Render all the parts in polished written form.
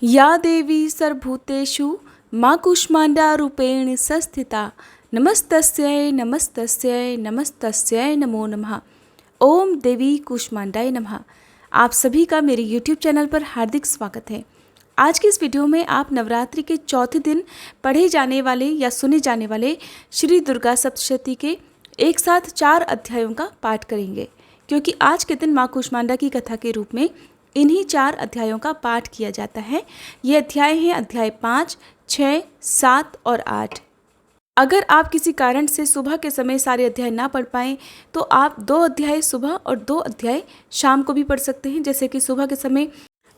या देवी सर्वभूतेषु मां कूष्मांडा रूपेण संस्थिता नमस्तस्यै नमस्तस्यै नमस्तस्यै नमो नमः। ओम देवी कूष्मांडाय नमः। आप सभी का मेरे YouTube चैनल पर हार्दिक स्वागत है। आज की इस वीडियो में आप नवरात्रि के चौथे दिन पढ़े जाने वाले या सुने जाने वाले श्री दुर्गा सप्तशती के एक साथ 4 अध्यायों का पाठ करेंगे, क्योंकि आज के दिन माँ कूष्मांडा की कथा के रूप में इन्हीं 4 अध्यायों का पाठ किया जाता है। ये अध्याय हैं अध्याय 5, 6, 7 और 8। अगर आप किसी कारण से सुबह के समय सारे अध्याय ना पढ़ पाएँ तो आप 2 अध्याय सुबह और 2 अध्याय शाम को भी पढ़ सकते हैं। जैसे कि सुबह के समय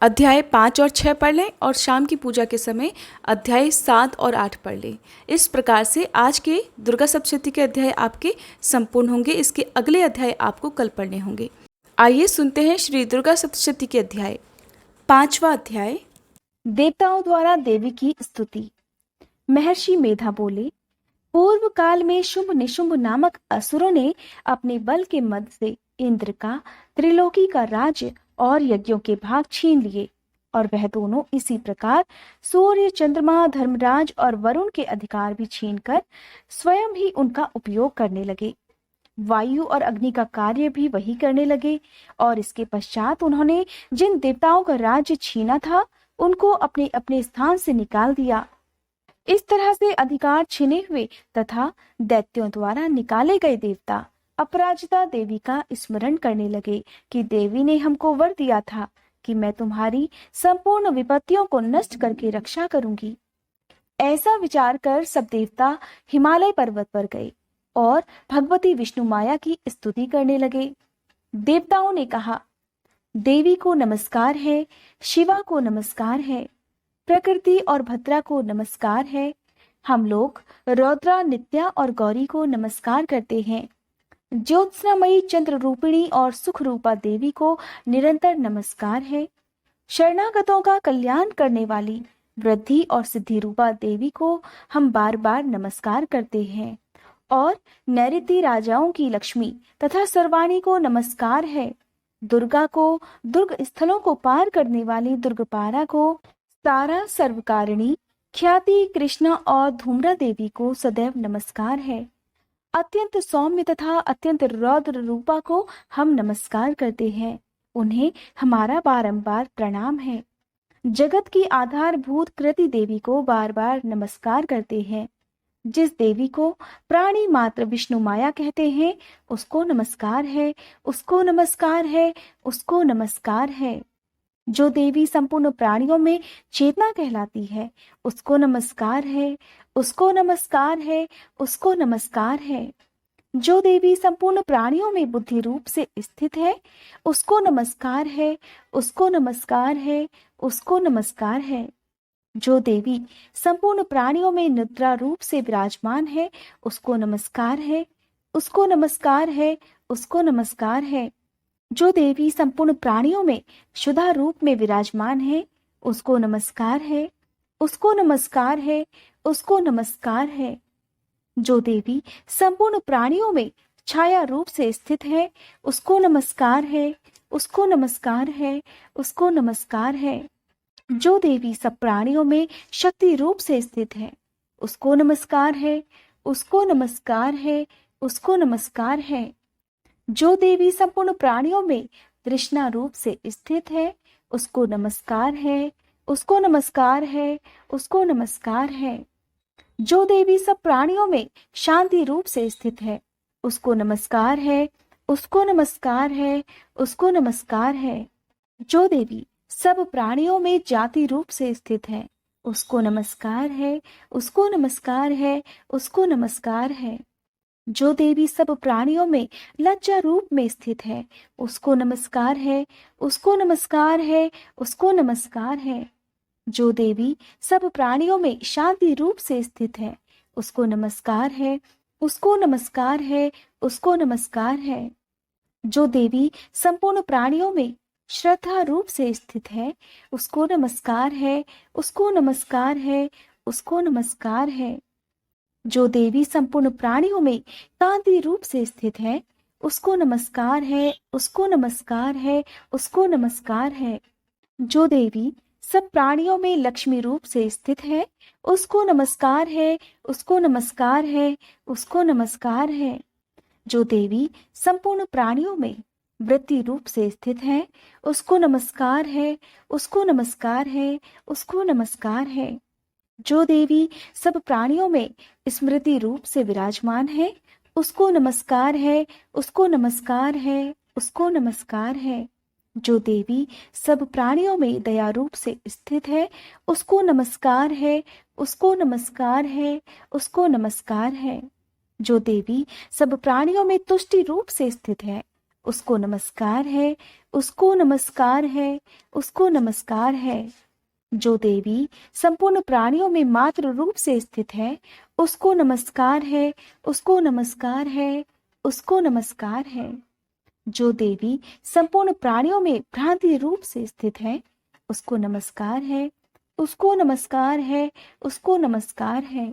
अध्याय 5 और 6 पढ़ लें और शाम की पूजा के समय अध्याय 7 और 8 पढ़ लें। इस प्रकार से आज के दुर्गा सप्तशती के अध्याय आपके संपूर्ण होंगे। इसके अगले अध्याय आपको कल पढ़ने होंगे। आइए सुनते हैं श्री दुर्गा सप्तशती के अध्याय। 5वां अध्याय, देवताओं द्वारा देवी की स्तुति। महर्षि मेधा बोले, पूर्व काल में शुंभ निशुंभ नामक असुरों ने अपने बल के मद से इंद्र का, त्रिलोकी का राज्य और यज्ञों के भाग छीन लिए, और वह दोनों इसी प्रकार सूर्य, चंद्रमा, धर्मराज और वरुण के अधिकार भी छीनकर स्वयं ही उनका उपयोग करने लगे। वायु और अग्नि का कार्य भी वही करने लगे, और इसके पश्चात उन्होंने जिन देवताओं का राज्य छीना था उनको अपने अपने स्थान से निकाल दिया। इस तरह से अधिकार छीने हुए तथा दैत्यों द्वारा निकाले गए देवता अपराजिता देवी का स्मरण करने लगे कि देवी ने हमको वर दिया था कि मैं तुम्हारी संपूर्ण विपत्तियों को नष्ट करके रक्षा करूंगी। ऐसा विचार कर सब देवता हिमालय पर्वत पर गए और भगवती विष्णु माया की स्तुति करने लगे। देवताओं ने कहा, देवी को नमस्कार है, शिवा को नमस्कार है, प्रकृति और भद्रा को नमस्कार है। हम लोग रौद्रा, नित्या और गौरी को नमस्कार करते हैं। ज्योत्सनामयी, चंद्र रूपिणी और सुख रूपा देवी को निरंतर नमस्कार है। शरणागतों का कल्याण करने वाली वृद्धि और सिद्धि रूपा देवी को हम बार बार नमस्कार करते हैं। और नैऋति राजाओं की लक्ष्मी तथा सर्वाणी को नमस्कार है। दुर्गा को, दुर्ग स्थलों को पार करने वाली दुर्गपारा को, तारा सर्वकारिणी, ख्याति, कृष्णा और धूम्रा देवी को सदैव नमस्कार है। अत्यंत सौम्य तथा अत्यंत रौद्र रूपा को हम नमस्कार करते हैं। उन्हें हमारा बारंबार प्रणाम है। जगत की आधारभूत कृति देवी को बार बार नमस्कार करते हैं। जिस देवी को प्राणी मात्र विष्णु माया कहते हैं उसको नमस्कार है, उसको नमस्कार है, उसको नमस्कार है। जो देवी संपूर्ण प्राणियों में चेतना कहलाती है उसको नमस्कार है, उसको नमस्कार है, उसको नमस्कार है। जो देवी संपूर्ण प्राणियों में बुद्धि रूप से स्थित है उसको नमस्कार है, उसको नमस्कार है, उसको नमस्कार है। जो देवी संपूर्ण प्राणियों में निद्रा रूप से विराजमान है उसको नमस्कार है, उसको नमस्कार है, उसको नमस्कार है। जो देवी संपूर्ण प्राणियों में शुद्धा रूप में विराजमान है उसको नमस्कार है, उसको नमस्कार है, उसको नमस्कार है। जो देवी संपूर्ण प्राणियों में छाया रूप से स्थित है उसको नमस्कार है, उसको नमस्कार है, उसको नमस्कार है। जो देवी सब प्राणियों में शक्ति रूप से स्थित है उसको नमस्कार है, उसको नमस्कार है, उसको नमस्कार है। जो देवी संपूर्ण प्राणियों में तृष्णा रूप से स्थित है उसको नमस्कार है, उसको नमस्कार है, उसको नमस्कार है। जो देवी सब प्राणियों में शांति रूप से स्थित है उसको नमस्कार है, उसको नमस्कार है, उसको नमस्कार है। जो देवी सब प्राणियों में जाति रूप से स्थित है उसको नमस्कार है, उसको नमस्कार है, उसको नमस्कार है। जो देवी सब प्राणियों में लज्जा रूप में स्थित है उसको नमस्कार है, उसको नमस्कार है, उसको नमस्कार है। जो देवी सब प्राणियों में शांति रूप से स्थित है उसको नमस्कार है, उसको नमस्कार है, उसको नमस्कार है। जो देवी संपूर्ण प्राणियों में श्रद्धा रूप से स्थित है उसको नमस्कार है, उसको नमस्कार है, उसको नमस्कार है। जो देवी संपूर्ण प्राणियों में कांति रूप से स्थित है उसको नमस्कार है, उसको नमस्कार है, उसको नमस्कार है। जो देवी सब प्राणियों में लक्ष्मी रूप से स्थित है, उसको नमस्कार है, उसको नमस्कार है, उसको नमस्कार है। जो देवी संपूर्ण प्राणियों में वृत्ति रूप से स्थित है, उसको नमस्कार है, उसको नमस्कार है, उसको नमस्कार है। जो देवी सब प्राणियों में स्मृति रूप से विराजमान है, उसको नमस्कार है, उसको नमस्कार है, उसको नमस्कार है। जो देवी सब प्राणियों में दया रूप से स्थित है, उसको नमस्कार है, उसको नमस्कार है, उसको नमस्कार है। जो देवी सब प्राणियों में तुष्टि रूप से स्थित है, उसको नमस्कार है, उसको नमस्कार है, उसको नमस्कार है। जो देवी संपूर्ण प्राणियों में मात्र रूप से स्थित है, उसको नमस्कार है, उसको नमस्कार है, उसको नमस्कार है। जो देवी संपूर्ण प्राणियों में भ्रांति रूप से स्थित है, उसको नमस्कार है, उसको नमस्कार है, उसको नमस्कार है।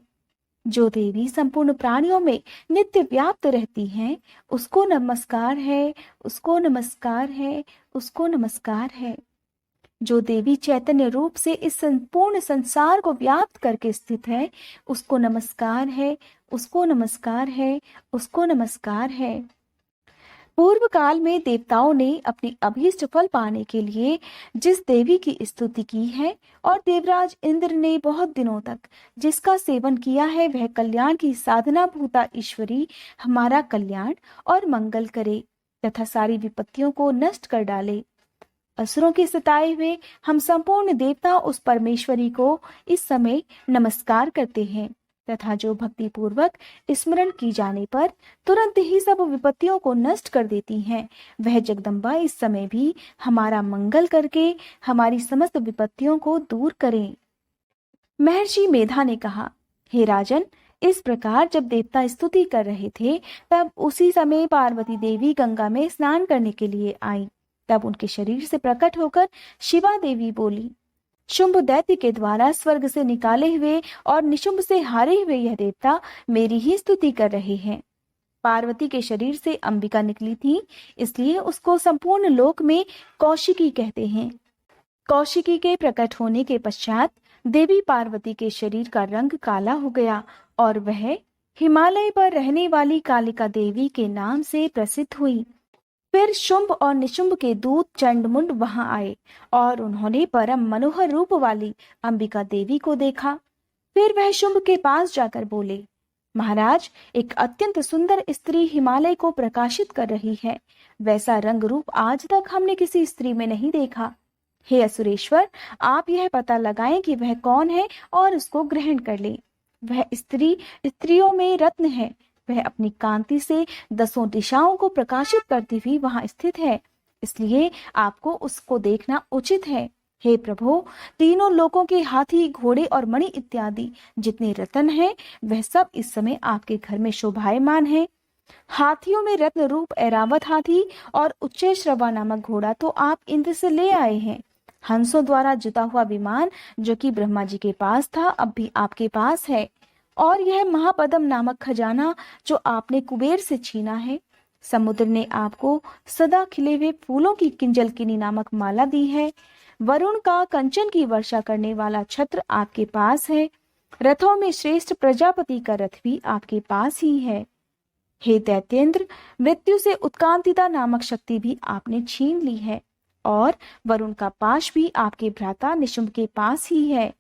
जो देवी संपूर्ण प्राणियों में नित्य व्याप्त रहती हैं, उसको नमस्कार है, उसको नमस्कार है, उसको नमस्कार है। जो देवी चैतन्य रूप से इस संपूर्ण संसार को व्याप्त करके स्थित है, उसको नमस्कार है, उसको नमस्कार है, उसको नमस्कार है। पूर्व काल में देवताओं ने अपनी अभीष्ट फल पाने के लिए जिस देवी की स्तुति की है और देवराज इंद्र ने बहुत दिनों तक जिसका सेवन किया है, वह कल्याण की साधना भूता ईश्वरी हमारा कल्याण और मंगल करे तथा सारी विपत्तियों को नष्ट कर डाले। असुरों के सताए हुए हम संपूर्ण देवता उस परमेश्वरी को इस समय नमस्कार करते हैं तथा जो भक्ति पूर्वक स्मरण की जाने पर तुरंत ही सब विपत्तियों को नष्ट कर देती हैं, वह जगदम्बा इस समय भी हमारा मंगल करके हमारी समस्त विपत्तियों को दूर करें। महर्षि मेधा ने कहा, हे राजन, इस प्रकार जब देवता स्तुति कर रहे थे तब उसी समय पार्वती देवी गंगा में स्नान करने के लिए आई। तब उनके शरीर से प्रकट होकर शिवा देवी बोली, शुंभ दैत्य के द्वारा स्वर्ग से निकाले हुए और निशुंभ से हारे हुए यह देवता मेरी ही स्तुति कर रहे हैं। पार्वती के शरीर से अंबिका निकली थी, इसलिए उसको संपूर्ण लोक में कौशिकी कहते हैं। कौशिकी के प्रकट होने के पश्चात देवी पार्वती के शरीर का रंग काला हो गया और वह हिमालय पर रहने वाली कालिका देवी के नाम से प्रसिद्ध हुई। फिर शुंभ और निशुंभ के दूत चंडमुंड वहां आए और उन्होंने परम मनोहर रूप वाली अंबिका देवी को देखा। फिर वह शुंभ के पास जाकर बोले, महाराज, एक अत्यंत सुंदर स्त्री हिमालय को प्रकाशित कर रही है। वैसा रंग रूप आज तक हमने किसी स्त्री में नहीं देखा। हे असुरेश्वर, आप यह पता लगाएं कि वह कौन है और उसको ग्रहण कर लें। वह स्त्री स्त्रियों में रत्न है। वह अपनी कांति से 10 दिशाओं को प्रकाशित करती हुई वहां स्थित है, इसलिए आपको उसको देखना उचित है। हे प्रभु, तीनों लोकों के हाथी, घोड़े और मणि इत्यादि जितने रत्न हैं, वह सब इस समय आपके घर में शोभायमान है। हाथियों में रत्न रूप ऐरावत हाथी और उच्चैश्रवा नामक घोड़ा तो आप इंद्र से ले आए हैं। हंसों द्वारा जुता हुआ विमान जो कि ब्रह्मा जी के पास था, अब भी आपके पास है। और यह महापद्म नामक खजाना जो आपने कुबेर से छीना है। समुद्र ने आपको सदा खिले हुए फूलों की किंजलकिनी नामक माला दी है। वरुण का कंचन की वर्षा करने वाला छत्र आपके पास है। रथों में श्रेष्ठ प्रजापति का रथ भी आपके पास ही है। हे दैत्येंद्र, मृत्यु से उत्कांतिता नामक शक्ति भी आपने छीन ली है और वरुण का पाश भी आपके भ्राता निशुंभ के पास ही है।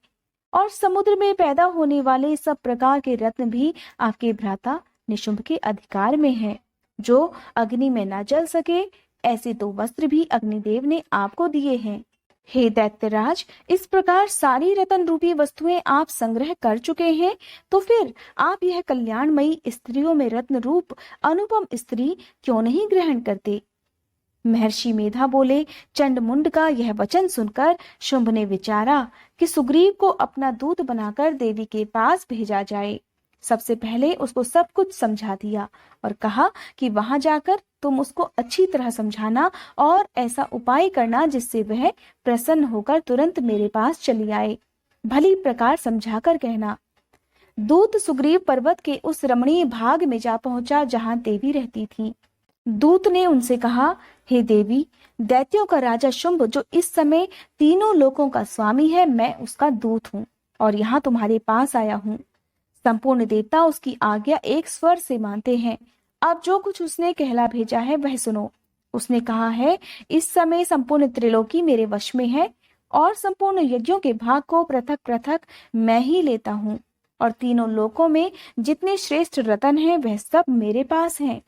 और समुद्र में पैदा होने वाले सब प्रकार के रत्न भी आपके भ्राता निशुंभ के अधिकार में हैं। जो अग्नि में न जल सके, ऐसे 2 वस्त्र भी अग्निदेव ने आपको दिए हैं। हे दैत्यराज, इस प्रकार सारी रतन रूपी वस्तुएं आप संग्रह कर चुके हैं, तो फिर आप यह कल्याणमयी स्त्रियों में रत्न रूप अनुपम स्त्री क्यों नहीं ग्रहण करते? महर्षि मेधा बोले, चंडमुंड का यह वचन सुनकर शुंभ ने विचारा कि सुग्रीव को अपना दूत बनाकर देवी के पास भेजा जाए। सबसे पहले उसको सब कुछ समझा दिया और कहा कि वहां जाकर तुम उसको अच्छी तरह समझाना और ऐसा उपाय करना जिससे वह प्रसन्न होकर तुरंत मेरे पास चली आए। भली प्रकार समझाकर कहना। दूत सुग्रीव पर्वत के उस रमणीय भाग में जा पहुंचा जहां देवी रहती थी। दूत ने उनसे कहा, हे देवी, दैत्यों का राजा शुंभ जो इस समय तीनों लोकों का स्वामी है, मैं उसका दूत हूँ और यहाँ तुम्हारे पास आया हूँ। संपूर्ण देवता उसकी आज्ञा एक स्वर से मानते हैं। अब जो कुछ उसने कहला भेजा है वह सुनो। उसने कहा है, इस समय संपूर्ण त्रिलोकी मेरे वश में है और संपूर्ण यज्ञों के भाग को पृथक पृथक मैं ही लेता हूँ और तीनों लोकों में जितने श्रेष्ठ रत्न हैं वह सब मेरे पास हैं।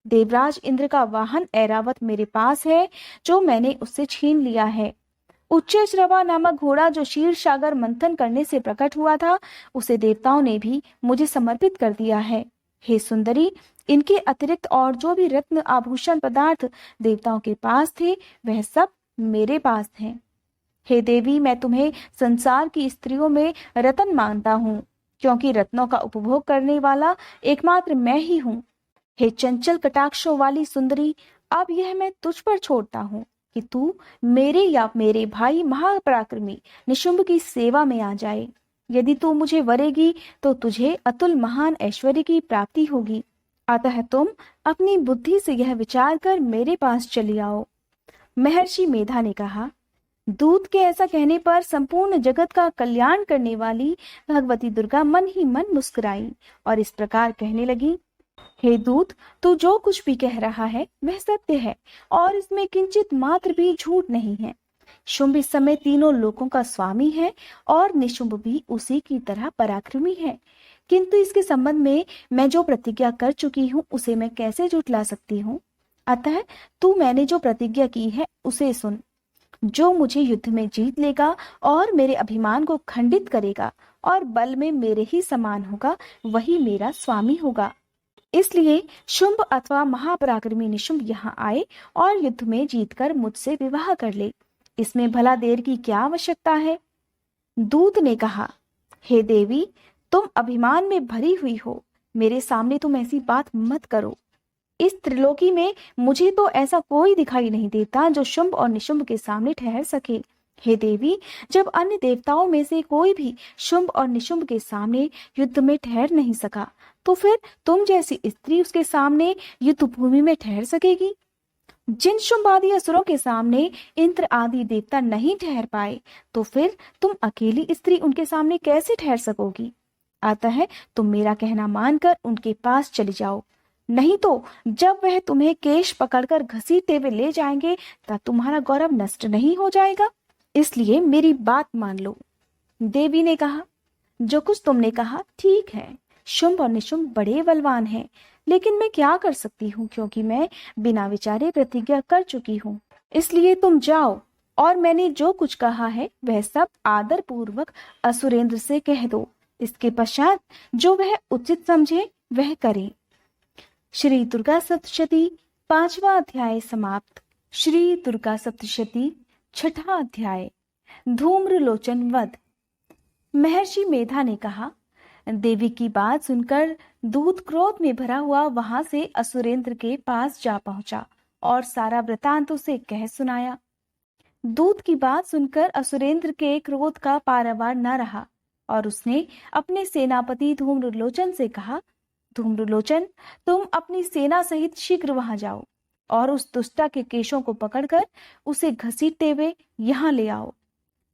देवराज इंद्र का वाहन ऐरावत मेरे पास है जो मैंने उससे छीन लिया है। उच्चैश्रवा नामक घोड़ा जो क्षीर सागर मंथन करने से प्रकट हुआ था, उसे देवताओं ने भी मुझे समर्पित कर दिया है। हे सुंदरी, इनके अतिरिक्त और जो भी रत्न आभूषण पदार्थ देवताओं के पास थे वह सब मेरे पास हैं। हे देवी, मैं तुम्हें संसार की स्त्रियों में रत्न मानता हूँ, क्योंकि रत्नों का उपभोग करने वाला एकमात्र मैं ही हूँ। हे चंचल कटाक्षों वाली सुंदरी, अब यह मैं तुझ पर छोड़ता हूँ कि तू मेरे या मेरे भाई महापराक्रमी निशुंभ की सेवा में आ जाए। यदि तू मुझे वरेगी तो तुझे अतुल महान ऐश्वर्य की प्राप्ति होगी। अतः तुम अपनी बुद्धि से यह विचार कर मेरे पास चली आओ। महर्षि मेधा ने कहा, दूत के ऐसा कहने पर संपूर्ण जगत का कल्याण करने वाली भगवती दुर्गा मन ही मन मुस्कुराई और इस प्रकार कहने लगी, हे दूत, तू जो कुछ भी कह रहा है वह सत्य है और इसमें किंचित मात्र भी झूठ नहीं है। शुंभ इस समय तीनों लोकों का स्वामी है और निशुंभ भी उसी की तरह पराक्रमी है, किंतु इसके संबंध में मैं जो प्रतिज्ञा कर चुकी हूँ उसे मैं कैसे झुठला सकती हूँ। अतः तू मैंने जो प्रतिज्ञा की है उसे सुन। जो मुझे युद्ध में जीत लेगा और मेरे अभिमान को खंडित करेगा और बल में मेरे ही समान होगा, वही मेरा स्वामी होगा। इसलिए शुंभ अथवा महापराक्रमी निशुंभ यहाँ आए और युद्ध में जीतकर मुझसे विवाह कर ले। इसमें भला देर की क्या आवश्यकता है। दूत ने कहा, हे देवी, तुम अभिमान में भरी हुई हो, मेरे सामने तुम ऐसी बात मत करो। इस त्रिलोकी में मुझे तो ऐसा कोई दिखाई नहीं देता जो शुंभ और निशुंभ के सामने ठहर सके। हे देवी, जब अन्य देवताओं में से कोई भी शुंभ और निशुंभ के सामने युद्ध में ठहर नहीं सका, तो फिर तुम जैसी स्त्री उसके सामने युद्ध भूमि में ठहर सकेगी। जिन शुंभ आदि असुरों के सामने इंद्र आदि देवता नहीं ठहर पाए, तो फिर तुम अकेली स्त्री उनके सामने कैसे ठहर सकोगी। अतः तुम मेरा कहना मानकर उनके पास चली जाओ, नहीं तो जब वह तुम्हें केश पकड़कर घसीटते हुए ले जाएंगे तब तुम्हारा गौरव नष्ट नहीं हो जाएगा। इसलिए मेरी बात मान लो। देवी ने कहा, जो कुछ तुमने कहा ठीक है। शुंभ और निशुंभ बड़े बलवान हैं, लेकिन मैं क्या कर सकती हूँ, क्योंकि मैं बिना विचारे प्रतिज्ञा कर चुकी हूँ। इसलिए तुम जाओ और मैंने जो कुछ कहा है वह सब आदर पूर्वक असुरेंद्र से कह दो। इसके पश्चात जो वह उचित समझे वह करे। श्री दुर्गा सप्तशती 5वां अध्याय समाप्त। श्री दुर्गा सप्तशती 6ठा अध्याय, धूम्रलोचन वध। महर्षि मेधा ने कहा, देवी की बात सुनकर दूत क्रोध में भरा हुआ वहां से असुरेंद्र के पास जा पहुंचा और सारा वृतांत उसे कह सुनाया। दूत की बात सुनकर असुरेंद्र के क्रोध का पारावार न रहा और उसने अपने सेनापति धूम्रलोचन से कहा, धूम्रलोचन, तुम अपनी सेना सहित शीघ्र वहां जाओ और उस दुष्टा के केशों को पकड़कर उसे घसीटते हुए यहाँ ले आओ।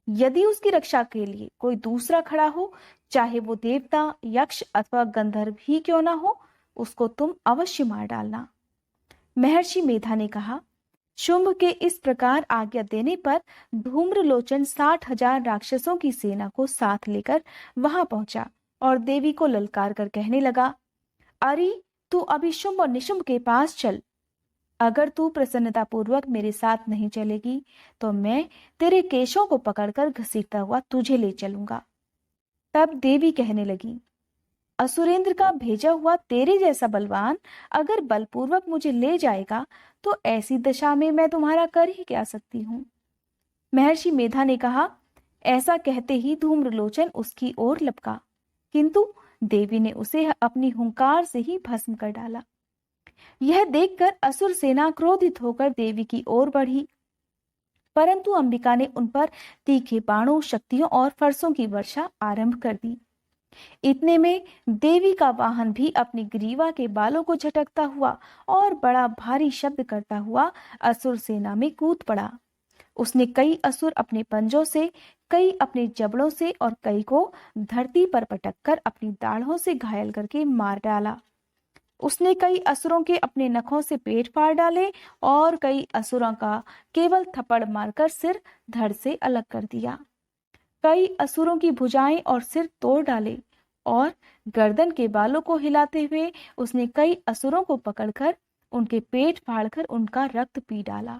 यदि उसकी रक्षा के लिए कोई दूसरा खड़ा हो, चाहे वो देवता, यक्ष अथवा गंधर्व ही क्यों ना हो, उसको तुम अवश्य मार डालना। महर्षि मेधा ने कहा, शुंभ के इस प्रकार आज्ञा देने पर धूम्रलोचन 60,000 राक्षसों की सेना को साथ लेकर वहां पहुंचा और देवी को ललकार कर कहने लगा, अरे तू अभी शुंभ और निशुंभ के पास चल। अगर तू प्रसन्नता पूर्वक मेरे साथ नहीं चलेगी तो मैं तेरे केशों को पकड़कर घसीटता हुआ तुझे ले चलूंगा। तब देवी कहने लगी, असुरेंद्र का भेजा हुआ तेरे जैसा बलवान अगर बलपूर्वक मुझे ले जाएगा तो ऐसी दशा में मैं तुम्हारा कर ही क्या सकती हूँ। महर्षि मेधा ने कहा, ऐसा कहते ही धूम्रलोचन उसकी ओर लपका, किंतु देवी ने उसे अपनी हुंकार से ही भस्म कर डाला। यह देखकर असुर सेना क्रोधित होकर देवी की ओर बढ़ी, परंतु अंबिका ने उन पर तीखे बाणों, शक्तियों और फरसों की वर्षा आरंभ कर दी। इतने में देवी का वाहन भी अपनी ग्रीवा के बालों को झटकता हुआ और बड़ा भारी शब्द करता हुआ असुर सेना में कूद पड़ा। उसने कई असुर अपने पंजों से, कई अपने जबड़ों से और कई को धरती पर पटककर अपनी दाढ़ों से घायल करके मार डाला। उसने कई असुरों के अपने नखों से पेट फाड़ डाले और कई असुरों का केवल थप्पड़ मारकर सिर धड़ से अलग कर दिया। कई असुरों की भुजाएं और सिर तोड़ डाले और गर्दन के बालों को हिलाते हुए उसने कई असुरों को पकड़कर उनके पेट फाड़कर उनका रक्त पी डाला।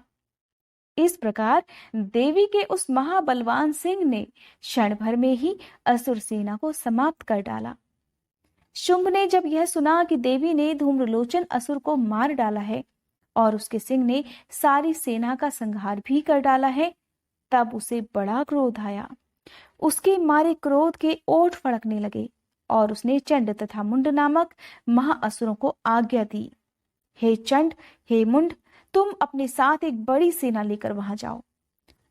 इस प्रकार देवी के उस महाबलवान सिंह ने क्षण भर में ही असुर सेना को समाप्त कर डाला। शुंभ ने जब यह सुना कि देवी ने धूम्रलोचन असुर को मार डाला है और उसके सिंह ने सारी सेना का संहार भी कर डाला है, तब उसे बड़ा क्रोध आया। उसके मारे क्रोध के ओठ फड़कने लगे और उसने चंड तथा मुंड नामक महाअसुरों को आज्ञा दी, हे चंड, हे मुंड, तुम अपने साथ एक बड़ी सेना लेकर वहां जाओ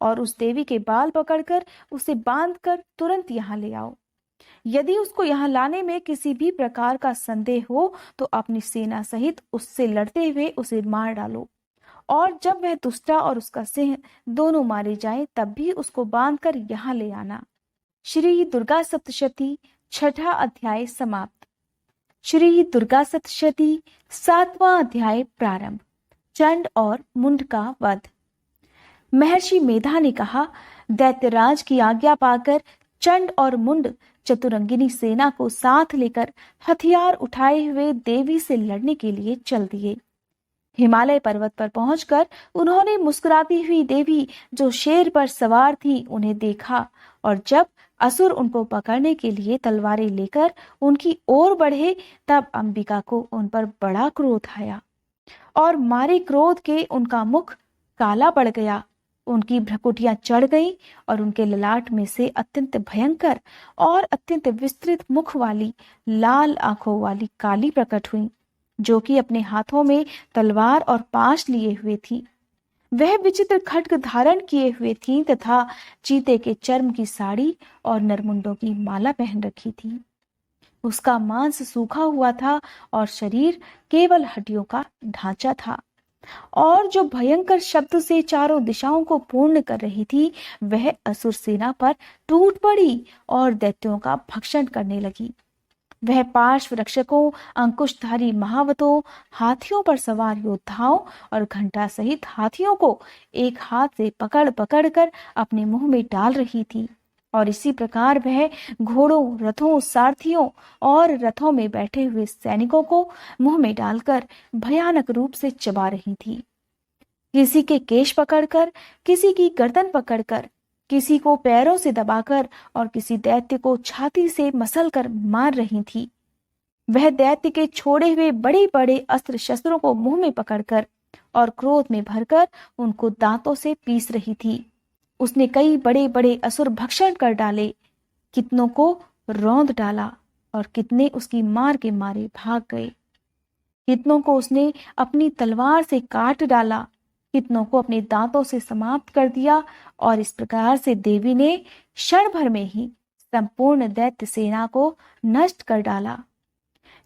और उस देवी के बाल पकड़कर उसे बांधकर तुरंत यहाँ ले आओ। यदि उसको यहाँ लाने में किसी भी प्रकार का संदेह हो तो अपनी सेना सहित उससे लड़ते हुए उसे मार डालो, और जब वह दुष्टा और उसका सिंह दोनों मारे जाएं तब भी उसको बांधकर यहाँ ले आना। श्री दुर्गा सप्तशती छठा अध्याय समाप्त। श्री दुर्गा सप्तशती सातवां अध्याय प्रारंभ। चंड और मुंड का वध। महर्षि मेधा ने कहा, दैत्यराज की आज्ञा पाकर चंड और मुंड चतुरंगिनी सेना को साथ लेकर हथियार उठाए हुए देवी से लड़ने के लिए चल दिए। हिमालय पर्वत पर पहुंचकर उन्होंने मुस्कुराती हुई देवी जो शेर पर सवार थी उन्हें देखा, और जब असुर उनको पकड़ने के लिए तलवारें लेकर उनकी ओर बढ़े तब अंबिका को उन पर बड़ा क्रोध आया और मारे क्रोध के उनका मुख काला पड़ गया, उनकी भ्रकुटियां चढ़ गईं और उनके ललाट में से अत्यंत भयंकर और अत्यंत विस्तृत मुख वाली लाल आंखों वाली काली प्रकट हुई, जो कि अपने हाथों में तलवार और पाश लिए हुए थी। वह विचित्र खड्ग धारण किए हुए थी तथा चीते के चर्म की साड़ी और नरमुंडों की माला पहन रखी थी। उसका मांस सूखा हुआ था और शरीर केवल हड्डियों का ढांचा था, और जो भयंकर शब्द से चारों दिशाओं को पूर्ण कर रही थी वह असुर सेना पर टूट पड़ी और दैत्यों का भक्षण करने लगी। वह पार्श्व रक्षकों, अंकुशधारी महावतों, हाथियों पर सवार योद्धाओं और घंटा सहित हाथियों को एक हाथ से पकड़ पकड़ कर अपने मुंह में डाल रही थी, और इसी प्रकार वह घोड़ों, रथों, सारथियों और रथों में बैठे हुए सैनिकों को मुंह में डालकर भयानक रूप से चबा रही थी। किसी के केश पकड़कर, किसी की गर्दन पकड़कर, किसी को पैरों से दबाकर और किसी दैत्य को छाती से मसलकर मार रही थी। वह दैत्य के छोड़े हुए बड़े बड़े अस्त्र शस्त्रों को मुंह में पकड़कर और क्रोध में भरकर उनको दांतों से पीस रही थी। उसने कई बड़े बड़े असुर भक्षण कर डाले, कितनों को रौंद डाला और कितने उसकी मार के मारे भाग गए। कितनों को उसने अपनी तलवार से काट डाला, कितनों को अपने दांतों से समाप्त कर दिया, और इस प्रकार से देवी ने क्षण भर में ही संपूर्ण दैत्य सेना को नष्ट कर डाला।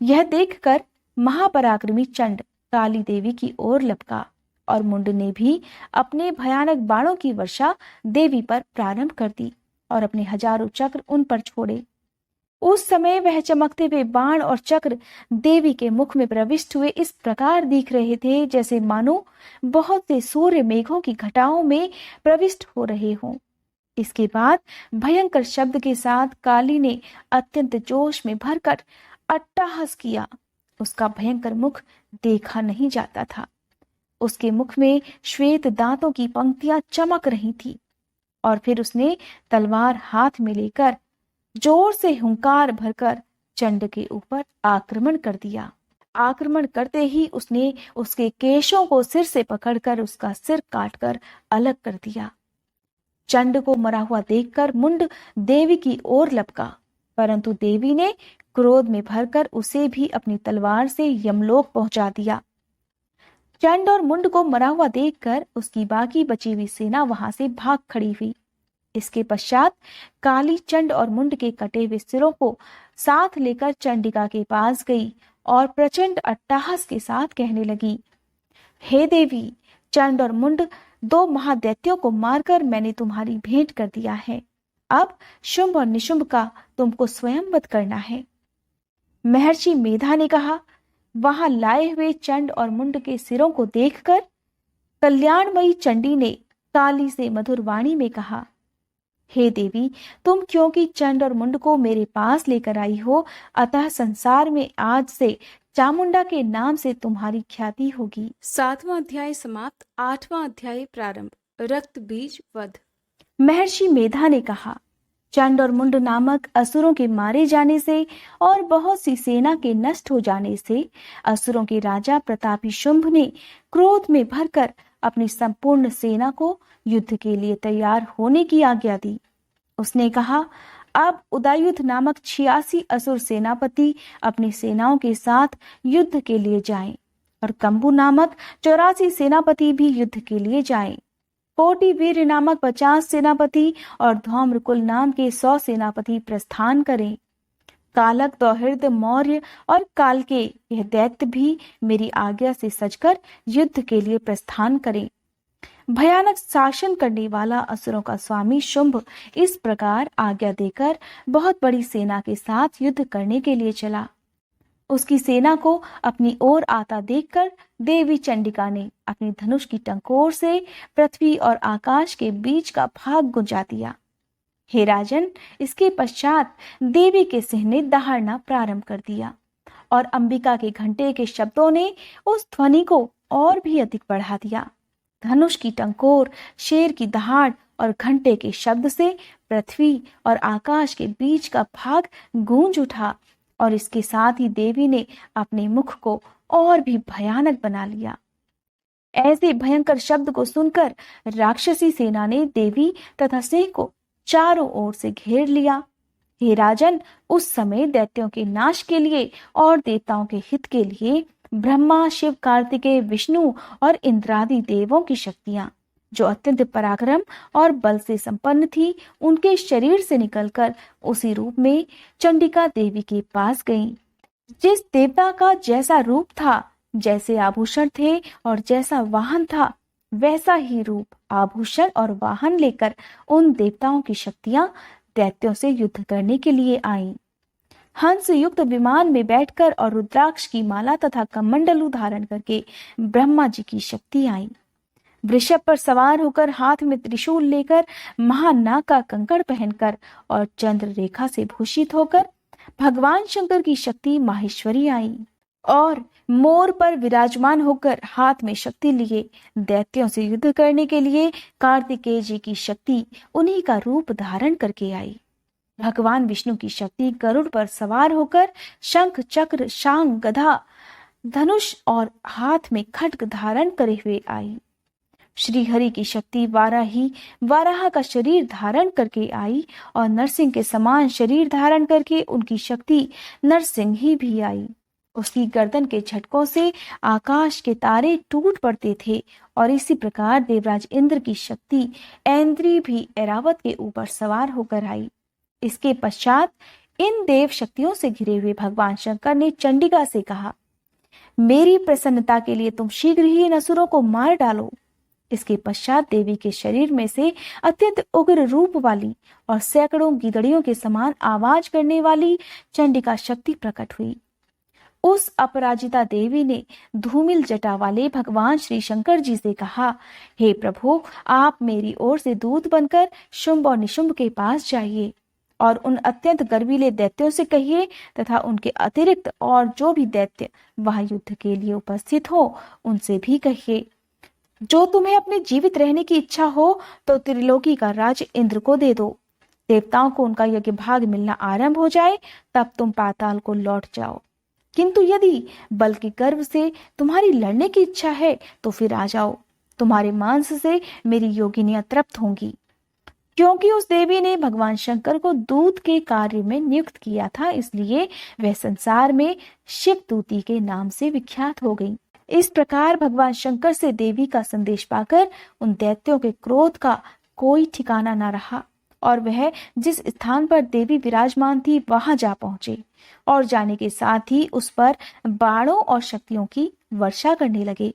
यह देखकर महापराक्रमी चंड काली देवी की ओर लपका और मुंड ने भी अपने भयानक बाणों की वर्षा देवी पर प्रारंभ कर दी और अपने हजारों चक्र उन पर छोड़े। उस समय वह चमकते हुए बाण और चक्र देवी के मुख में प्रविष्ट हुए इस प्रकार दिख रहे थे जैसे मानो बहुत से सूर्य मेघों की घटाओं में प्रविष्ट हो रहे हों। इसके बाद भयंकर शब्द के साथ काली ने अत्यंत जोश में भरकर अट्टहास किया। उसका भयंकर मुख देखा नहीं जाता था। उसके मुख में श्वेत दांतों की पंक्तियां चमक रही थी, और फिर उसने तलवार हाथ में लेकर जोर से हुंकार भरकर चंड के ऊपर आक्रमण कर दिया। आक्रमण करते ही उसने उसके केशों को सिर से पकड़कर उसका सिर काटकर अलग कर दिया। चंड को मरा हुआ देखकर मुंड देवी की ओर लपका, परंतु देवी ने क्रोध में भरकर उसे भी अपनी तलवार से यमलोक पहुंचा दिया। चंड और मुंड को मरा हुआ देखकर उसकी बाकी बची हुई सेना वहां से भाग खड़ी हुई। इसके पश्चात काली चंड और मुंड के कटे हुए सिरों को साथ लेकर चंडिका के पास गई और प्रचंड अट्टहास के साथ कहने लगी, हे देवी, चंड और मुंड 2 महादैत्यों को मारकर मैंने तुम्हारी भेंट कर दिया है। अब शुंभ और निशुंभ का तुमको स्वयं वध करना है। महर्षि मेधा ने कहा, वहां लाए हुए चंड और मुंड के सिरों को देखकर कल्याणमयी चंडी ने काली से मधुर वाणी में कहा, हे देवी, तुम क्योंकि चंड और मुंड को मेरे पास लेकर आई हो, अतः संसार में आज से चामुंडा के नाम से तुम्हारी ख्याति होगी। 7वां अध्याय समाप्त। 8वां अध्याय प्रारंभ। रक्त बीज वध। महर्षि मेधा ने कहा, चंड और मुंड नामक असुरों के मारे जाने से और बहुत सी सेना के नष्ट हो जाने से असुरों के राजा प्रतापी शुंभ ने क्रोध में भरकर अपनी संपूर्ण सेना को युद्ध के लिए तैयार होने की आज्ञा दी। उसने कहा, अब उदयुथ नामक 86 असुर सेनापति अपनी सेनाओं के साथ युद्ध के लिए जाएं और कंबु नामक 84 सेनापति भी युद्ध के लिए जाएं। कोटि वीर नामक 50 सेनापति और धौम्रकुल नाम के 100 सेनापति प्रस्थान करें। कालक, दौहिर्द, मौर्य और कालके यह दैत्य भी मेरी आज्ञा से सजकर युद्ध के लिए प्रस्थान करें। भयानक शासन करने वाला असुरों का स्वामी शुंभ इस प्रकार आज्ञा देकर बहुत बड़ी सेना के साथ युद्ध करने के लिए चला। उसकी सेना को अपनी ओर आता देखकर देवी चंडिका ने अपनी धनुष की टंकोर से पृथ्वी और आकाश के बीच का भाग गुंजा दिया। हे राजन, इसके पश्चात देवी के सिंह ने दहाड़ना प्रारंभ कर दिया और अंबिका के घंटे के शब्दों ने उस ध्वनि को और भी अधिक बढ़ा दिया। धनुष की टंकोर, शेर की दहाड़ और घंटे के शब्द से पृथ्वी और आकाश के बीच का भाग गूंज उठा और इसके साथ ही देवी ने अपने मुख को और भी भयानक बना लिया। ऐसे भयंकर शब्द को सुनकर राक्षसी सेना ने देवी तथा सिंह को चारों ओर से घेर लिया। हे राजन, उस समय दैत्यों के नाश के लिए और देवताओं के हित के लिए ब्रह्मा, शिव, कार्तिकेय, विष्णु और इंद्रादि देवों की शक्तियां, जो अत्यंत पराक्रम और बल से संपन्न थी, उनके शरीर से निकलकर उसी रूप में चंडिका देवी के पास गईं। जिस देवता का जैसा रूप था, जैसे आभूषण थे और जैसा वाहन था, वैसा ही रूप, आभूषण और वाहन लेकर उन देवताओं की शक्तियां दैत्यों से युद्ध करने के लिए आईं। हंस युक्त विमान में बैठकर और रुद्राक्ष की माला तथा कमंडलू धारण करके ब्रह्मा जी की शक्ति आई। वृषभ पर सवार होकर, हाथ में त्रिशूल लेकर, महानाग का कंकड़ पहनकर और चंद्र रेखा से भूषित होकर भगवान शंकर की शक्ति माहेश्वरी आई और मोर पर विराजमान होकर हाथ में शक्ति लिए दैत्यों से युद्ध करने के लिए कार्तिकेय जी की शक्ति उन्हीं का रूप धारण करके आई। भगवान विष्णु की शक्ति गरुड़ पर सवार होकर शंख, चक्र, शांग, गदा, धनुष और हाथ में खड्ग धारण करे हुए आई। श्री हरि की शक्ति वाराही, वाराह का शरीर धारण करके आई और नरसिंह के समान शरीर धारण करके उनकी शक्ति नरसिंह भी आई। उसकी गर्दन के झटकों से आकाश के तारे टूट पड़ते थे और इसी प्रकार देवराज इंद्र की शक्ति ऐन्द्री भी ऐरावत के ऊपर सवार होकर आई। इसके पश्चात इन देव शक्तियों से घिरे हुए भगवान शंकर ने चंडिका से कहा, मेरी प्रसन्नता के लिए तुम शीघ्र ही इन असुरों को मार डालो। इसके पश्चात देवी के शरीर में से अत्यंत उग्र रूप वाली और सैकड़ों गीदड़ियों के समान आवाज करने वाली चंडिका शक्ति प्रकट हुई। उस अपराजिता देवी ने धूमिल जटा वाले भगवान श्री शंकर जी से कहा, हे प्रभु, आप मेरी ओर से दूत बनकर शुंभ और निशुंभ के पास जाइए और उन अत्यंत गर्वीले दैत्यों से कहिए तथा उनके अतिरिक्त और जो भी दैत्य वहां युद्ध के लिए उपस्थित हो उनसे भी कहिए, जो तुम्हें अपने जीवित रहने की इच्छा हो तो त्रिलोकी का राज इंद्र को दे दो। देवताओं को उनका यज्ञ भाग मिलना आरंभ हो जाए तब तुम पाताल को लौट जाओ, किंतु यदि बल के गर्व से तुम्हारी लड़ने की इच्छा है तो फिर आ जाओ। तुम्हारे मांस से मेरी योगिनियां तृप्त होंगी। क्योंकि उस देवी ने भगवान शंकर को दूत के कार्य में नियुक्त किया था, इसलिए वह संसार में शिवदूती के नाम से विख्यात हो गई। इस प्रकार भगवान शंकर से देवी का संदेश पाकर उन दैत्यों के क्रोध का कोई ठिकाना न रहा और वह जिस स्थान पर देवी विराजमान थी वहां जा पहुंचे और जाने के साथ ही उस पर बाणों और शक्तियों की वर्षा करने लगे।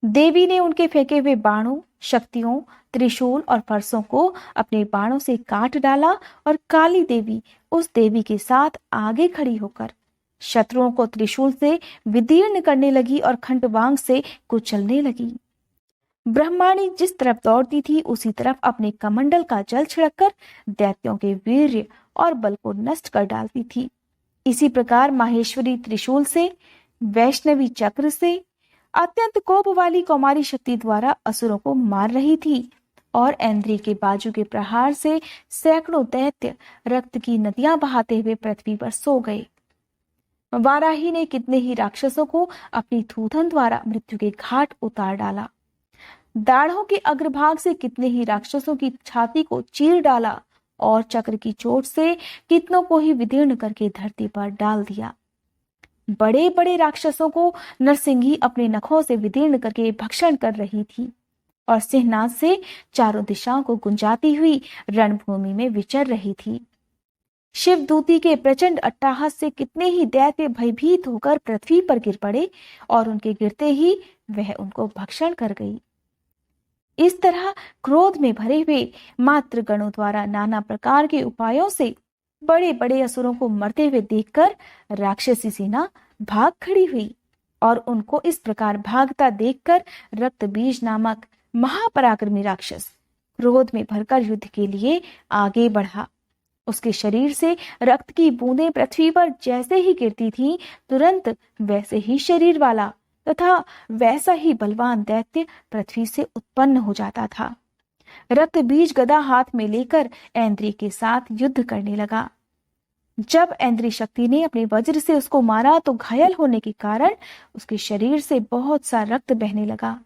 देवी ने उनके फेंके हुए बाणों, शक्तियों, त्रिशूल और फरसों को अपने बाणों से काट डाला और काली देवी उस देवी के साथ आगे खड़ी होकर शत्रुओं को त्रिशूल से विदीर्ण करने लगी और खंडवांग से कुचलने लगी। ब्रह्माणी जिस तरफ दौड़ती थी उसी तरफ अपने कमंडल का जल छिड़ककर दैत्यों के वीर्य और बल को नष्ट कर डालती थी। इसी प्रकार माहेश्वरी त्रिशूल से, वैष्णवी चक्र से, अत्यंत कोप वाली कौमारी शक्ति द्वारा असुरों को मार रही थी और ऐन्द्री के बाजू के प्रहार से सैकड़ों दैत्य रक्त की नदियां बहाते हुए पृथ्वी पर सो गए। वाराही ने कितने ही राक्षसों को अपनी थूथन द्वारा मृत्यु के घाट उतार डाला। दाढ़ों के अग्रभाग से कितने ही राक्षसों की छाती को चीर डाला और चक्र की चोट से कितनों को ही विदीर्ण करके धरती पर डाल दिया। बड़े बड़े राक्षसों को नरसिंही अपने नखों से विदीर्ण करके भक्षण कर रही थी और सिंहनाद से चारों दिशाओं को गुंजाती हुई रणभूमि में विचर रही थी। शिवदूती के प्रचंड अट्टहास से कितने ही दैत्य भयभीत होकर पृथ्वी पर गिर पड़े और उनके गिरते ही वह उनको भक्षण कर गई। इस तरह क्रोध में भरे हुए मातृ गणों द्वारा नाना प्रकार के उपायों से बड़े बड़े असुरों को मरते हुए देखकर राक्षसी सेना भाग खड़ी हुई और उनको इस प्रकार भागता देखकर रक्तबीज नामक महापराक्रमी राक्षस क्रोध में भरकर युद्ध के लिए आगे बढ़ा। उसके शरीर से रक्त की बूंदें पृथ्वी पर जैसे ही गिरती थीं, तुरंत वैसे ही शरीर वाला तथा वैसा ही बलवान दैत्य पृथ्वी से उत्पन्न हो जाता था। रक्त बीज गदा हाथ में लेकर ऐन्द्री के साथ युद्ध करने लगा। जब ऐन्द्री शक्ति ने अपने वज्र से उसको मारा तो घायल होने के कारण उसके शरीर से बहुत सा रक्त बहने लगा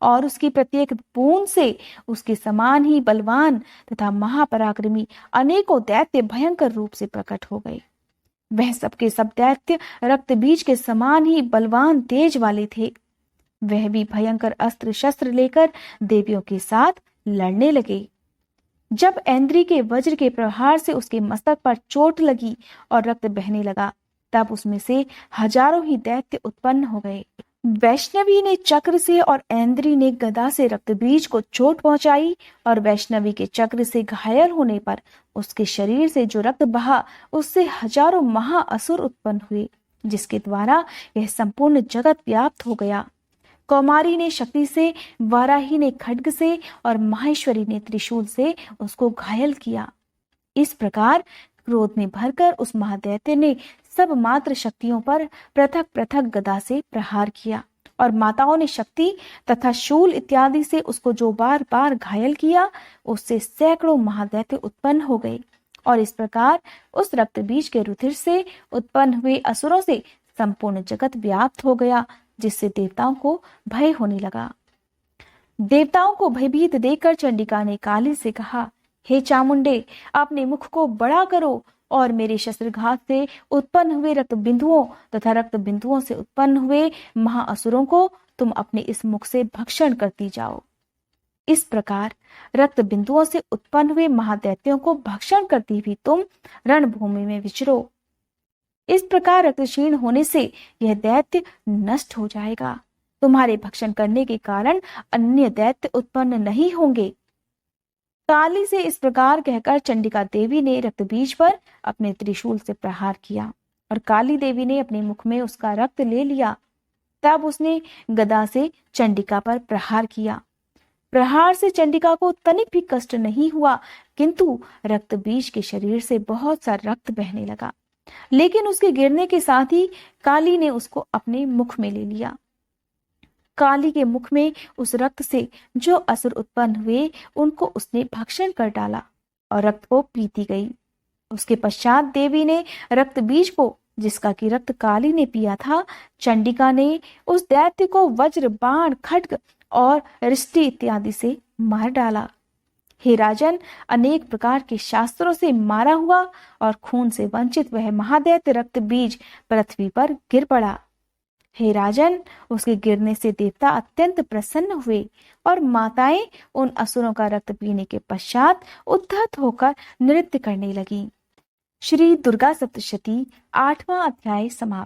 और उसकी प्रत्येक बूंद से उसके समान ही बलवान तथा महापराक्रमी अनेकों दैत्य भयंकर रूप से प्रकट हो गए। वह सबके सब दैत्य रक्त बीज के समान ही बलवान तेज वाले थे। वह भी भयंकर अस्त्र शस्त्र लेकर देवियों के साथ लड़ने लगे। जब ऐन्द्री के वज्र के प्रहार से उसके मस्तक पर चोट लगी और रक्त बहने लगा, तब उसमें से हजारों ही दैत्य उत्पन्न हो गए। वैष्णवी ने चक्र से और ऐन्द्री ने गदा से रक्तबीज को चोट पहुंचाई और वैष्णवी के चक्र से घायल होने पर उसके शरीर से जो रक्त बहा उससे हजारों महाअसुर उत्पन्न हुए, जिसके द्वारा यह संपूर्ण जगत व्याप्त हो गया। कौमारी ने शक्ति से, वाराही ने खड्ग से और माहेश्वरी ने त्रिशूल से उसको घायल किया। इस प्रकार क्रोध में भरकर उस महादैत्य ने सब मात्र शक्तियों पर पृथक पृथक गदा से प्रहार किया और माताओं ने शक्ति तथा शूल इत्यादि से उसको जो बार बार घायल किया, उससे सैकड़ों महादैत्य उत्पन्न हो गए और इस प्रकार उस रक्त बीज के रुधिर से उत्पन्न हुए असुरों से संपूर्ण जगत व्याप्त हो गया, जिससे देवताओं को भय होने लगा। देवताओं को भयभीत देखकर चंडिका ने काली से कहा, हे चामुंडे, अपने मुख को बड़ा करो और मेरे शस्त्रघात से उत्पन्न हुए रक्त बिंदुओं तथा रक्त बिंदुओं से उत्पन्न हुए महाअसुरों को तुम अपने इस मुख से भक्षण करती जाओ। इस प्रकार रक्त बिंदुओं से उत्पन्न हुए महादैत्यों को भक्षण करती हुई तुम रणभूमि में विचरो। इस प्रकार रक्त क्षीण होने से यह दैत्य नष्ट हो जाएगा। तुम्हारे भक्षण करने के कारण अन्य दैत्य उत्पन्न नहीं होंगे। काली से इस प्रकार कहकर चंडिका देवी ने रक्तबीज पर अपने त्रिशूल से प्रहार किया और काली देवी ने अपने मुख में उसका रक्त ले लिया। तब उसने गदा से चंडिका पर प्रहार किया। प्रहार से चंडिका को तनिक भी कष्ट नहीं हुआ, किंतु रक्तबीज के शरीर से बहुत सा रक्त बहने लगा। लेकिन उसके गिरने के साथ ही काली ने उसको अपने मुख में ले लिया। काली के मुख में उस रक्त से जो असुर उत्पन्न हुए उनको उसने भक्षण कर डाला और रक्त को पीती गई। उसके पश्चात देवी ने रक्त बीज को, जिसका कि रक्त काली ने पिया था, चंडिका ने उस दैत्य को वज्र, बाण, खड्ग और रिष्टि इत्यादि से मार डाला। हे राजन, अनेक प्रकार के शास्त्रों से मारा हुआ और खून से वंचित वह महादैत्य रक्त बीज पृथ्वी पर गिर पड़ा। हे राजन, उसके गिरने से देवता अत्यंत प्रसन्न हुए और माताएं उन असुरों का रक्त पीने के पश्चात उद्धत होकर नृत्य करने लगीं। श्री दुर्गा सप्तशती 8वां अध्याय समाप्त।